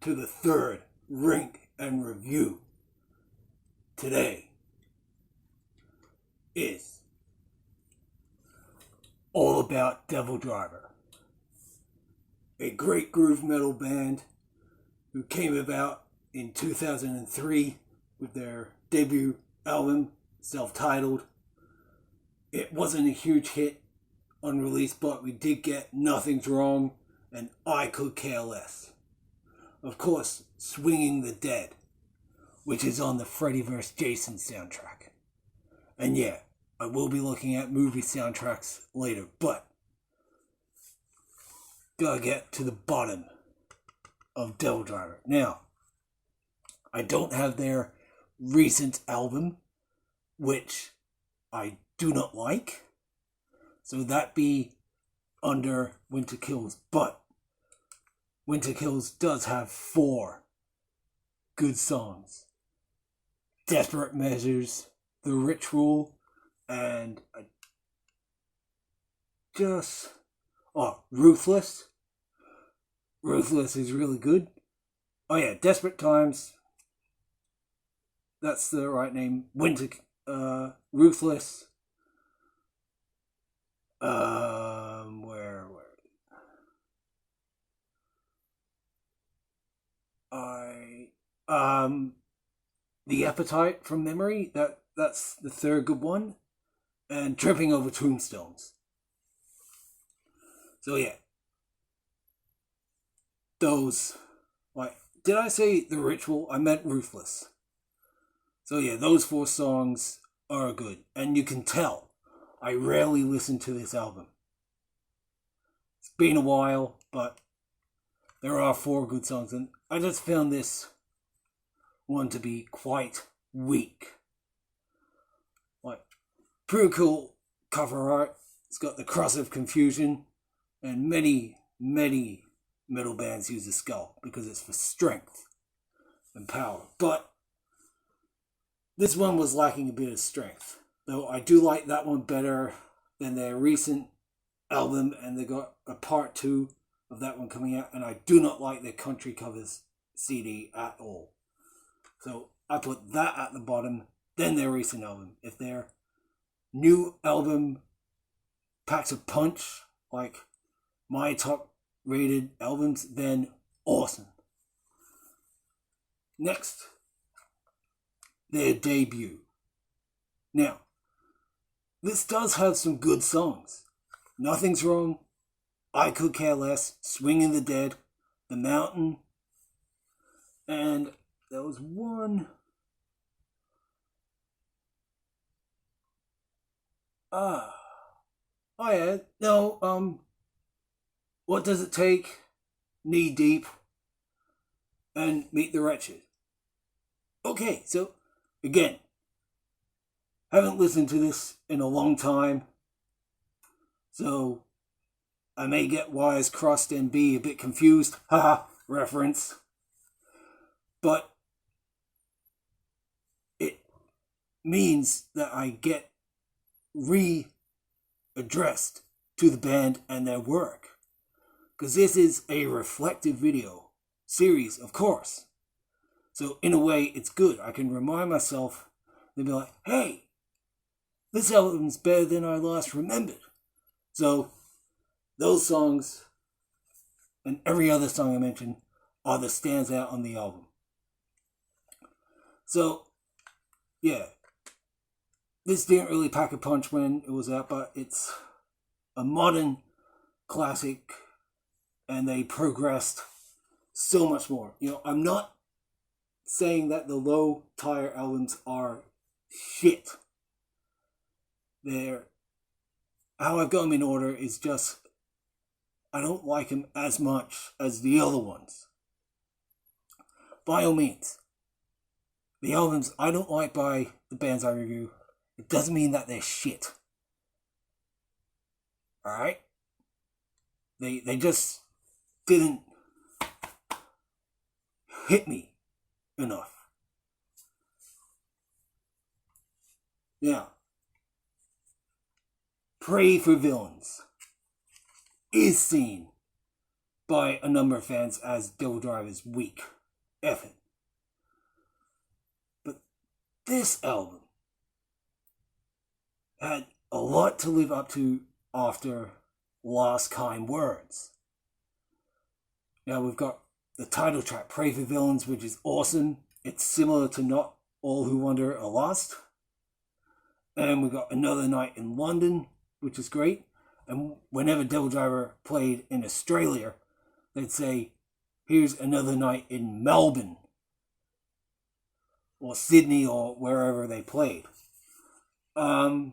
to the third rank and review. Today is all about Devildriver, a great groove metal band who came about in 2003 with their debut album, self-titled. It wasn't a huge hit on release, but we did get Nothing's Wrong and I Could Care Less. Of course, Swinging the Dead, which is on the Freddy vs. Jason soundtrack. And yeah, I will be looking at movie soundtracks later, but gotta get to the bottom of Devildriver. Now, I don't have their recent album, which I do not like, so that be under Winter Kills, but Winter Kills does have 4 good songs: Desperate Measures, The Ritual, and Ruthless. Ruthless is really good. Oh yeah, Desperate Times, that's the right name. Ruthless. The Appetite from memory, that's the third good one, and Tripping Over Tombstones. So yeah, those, did I say The Ritual? I meant Ruthless. So yeah, those 4 songs are good, and you can tell I rarely listen to this album. It's been a while, but there are 4 good songs, and I just found this one to be quite weak. Pretty cool cover art. It's got the Cross of Confusion, and many metal bands use the skull because it's for strength and power. But this one was lacking a bit of strength, though I do like that one better than their recent album, and they got a part 2 of that one coming out, and I do not like their country covers CD at all. So I put that at the bottom, then their recent album. If their new album packs a punch like my top rated albums, then awesome. Next, their debut. Now, this does have some good songs. Nothing's Wrong, I Could Care Less, Swinging the Dead, The Mountain, and there was one. What Does It Take, Knee Deep, and Meet the Wretched. Okay, so again, haven't listened to this in a long time, so I may get wires crossed and be a bit confused. Haha, reference. But it means that I get readdressed to the band and their work, because this is a reflective video series, of course. So in a way, it's good. I can remind myself and be like, hey, this album's better than I last remembered. So those songs and every other song I mentioned are the stands out on the album. So yeah, this didn't really pack a punch when it was out, but it's a modern classic, and they progressed so much more. I'm not saying that the low tier albums are shit. How I've got them in order is just, I don't like them as much as the other ones. By all means, the albums I don't like by the bands I review, it doesn't mean that they're shit. Alright? They just didn't hit me enough. Now, Pray for Villains is seen by a number of fans as Devildriver's weak. effort. But this album had a lot to live up to after Last Kind Words. Now we've got the title track, Pray for Villains, which is awesome. It's similar to Not All Who Wander Are Lost. And we've got Another Night in London, which is great. And whenever Devildriver played in Australia, they'd say, here's Another Night in Melbourne, or Sydney, or wherever they played. Now,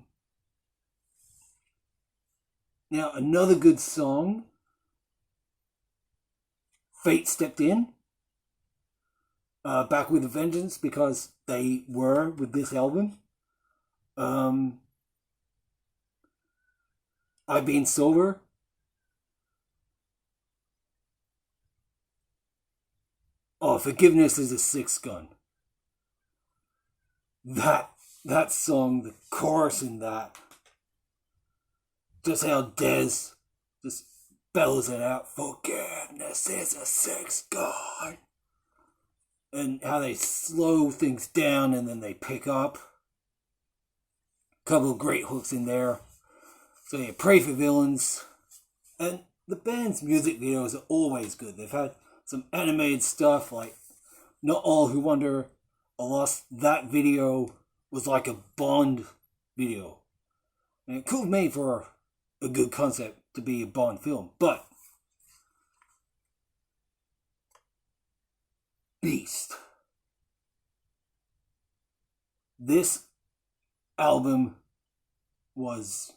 another good song, Fate Stepped In, Back with a Vengeance, because they were with this album. I've Been Sober. Oh, Forgiveness is a Six Gun. That song, the chorus in that, just how Dez just bellows it out, forgiveness is a six gun. And how they slow things down and then they pick up. A couple of great hooks in there. So yeah, Pray for Villains. And the band's music videos are always good. They've had some animated stuff like Not All Who Wander Are Lost. That video was like a Bond video. And it could have made for a good concept to be a Bond film. But Beast. This album was,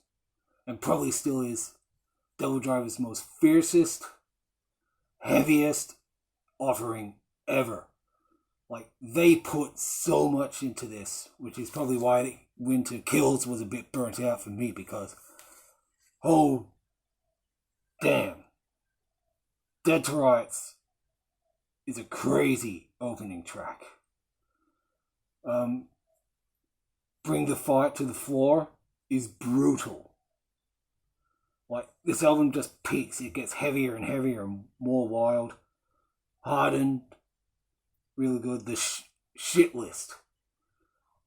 and probably still is, Devildriver's most fiercest, heaviest offering ever. Like, they put so much into this, which is probably why Winter Kills was a bit burnt out for me, because, oh, damn. Dead to Rights is a crazy opening track. Bring the Fight to the Floor is brutal. Like, this album just peaks. It gets heavier and heavier and more wild. Hardened, really good. The Shit List.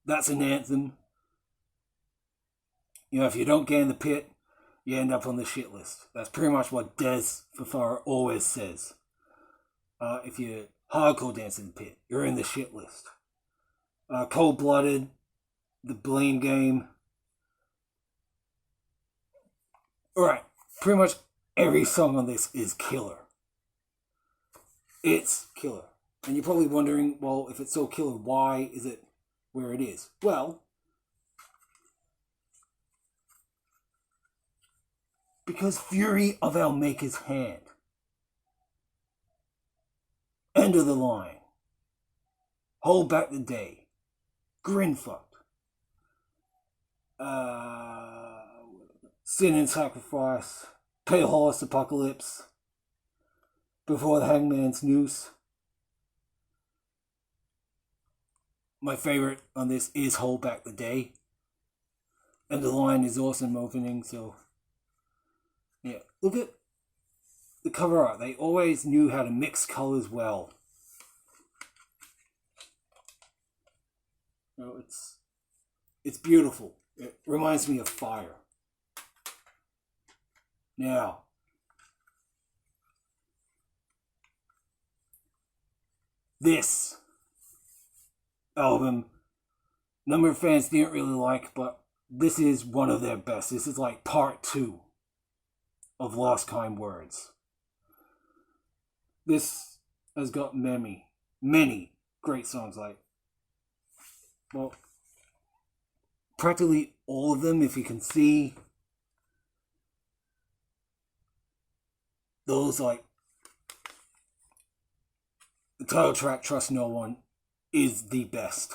That's an anthem. You know, if you don't get in the pit, you end up on the shit list. That's pretty much what Dez Fafara always says. If you hardcore dance in the pit, you're in the shit list. Cold Blooded, The Blame Game. Alright, pretty much every song on this is killer. It's killer. And you're probably wondering, well, if it's so killer, why is it where it is? Well, because Fury of Our Maker's Hand. End of the Line. Hold Back the Day. Grinfucked. Sin and Sacrifice. Pale Horse Apocalypse. Before the Hangman's Noose. My favorite on this is Hold Back the Day. End of the Line is awesome opening, so yeah, look at the cover art. They always knew how to mix colors well. You know, it's beautiful. It reminds me of fire. Now, this album, number of fans didn't really like, but this is one of their best. This is like part 2 of Lost Kind Words. This has got many great songs, like, well, practically all of them, if you can see those, like, the title track, Trust No One, is the best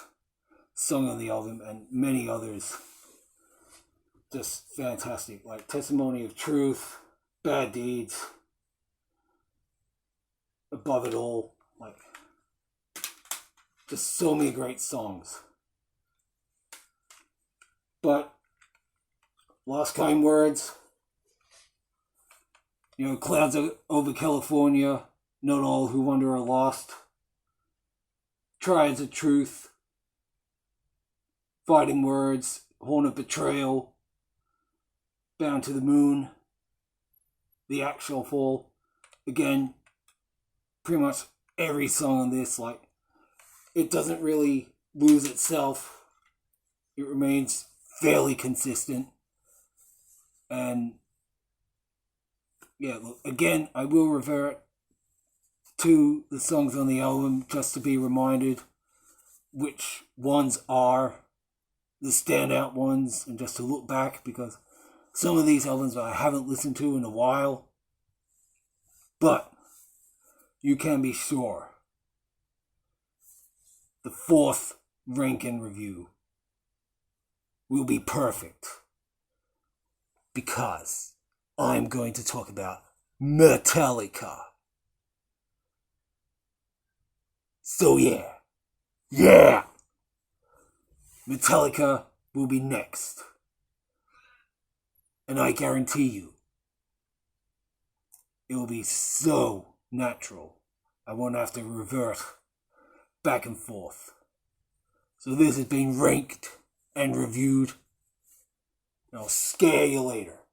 song on the album, and many others just fantastic, like Testimony of Truth, Bad Deeds, Above It All, like, just so many great songs. But Lost Kind Words, you know, Clouds Over California, Not All Who Wander Are Lost, Triads of Truth, Fighting Words, Horn of Betrayal, Bound to the Moon, The Actual Fall. Again, pretty much every song on this, like, it doesn't really lose itself. It remains fairly consistent. And yeah, look, again, I will revert to the songs on the album just to be reminded which ones are the standout ones, and just to look back, because some of these albums I haven't listened to in a while. But you can be sure the fourth ranking review will be perfect, because I'm going to talk about Metallica. So yeah, Metallica will be next. And I guarantee you, it will be so natural, I won't have to revert back and forth. So this has been ranked and reviewed, and I'll scare you later.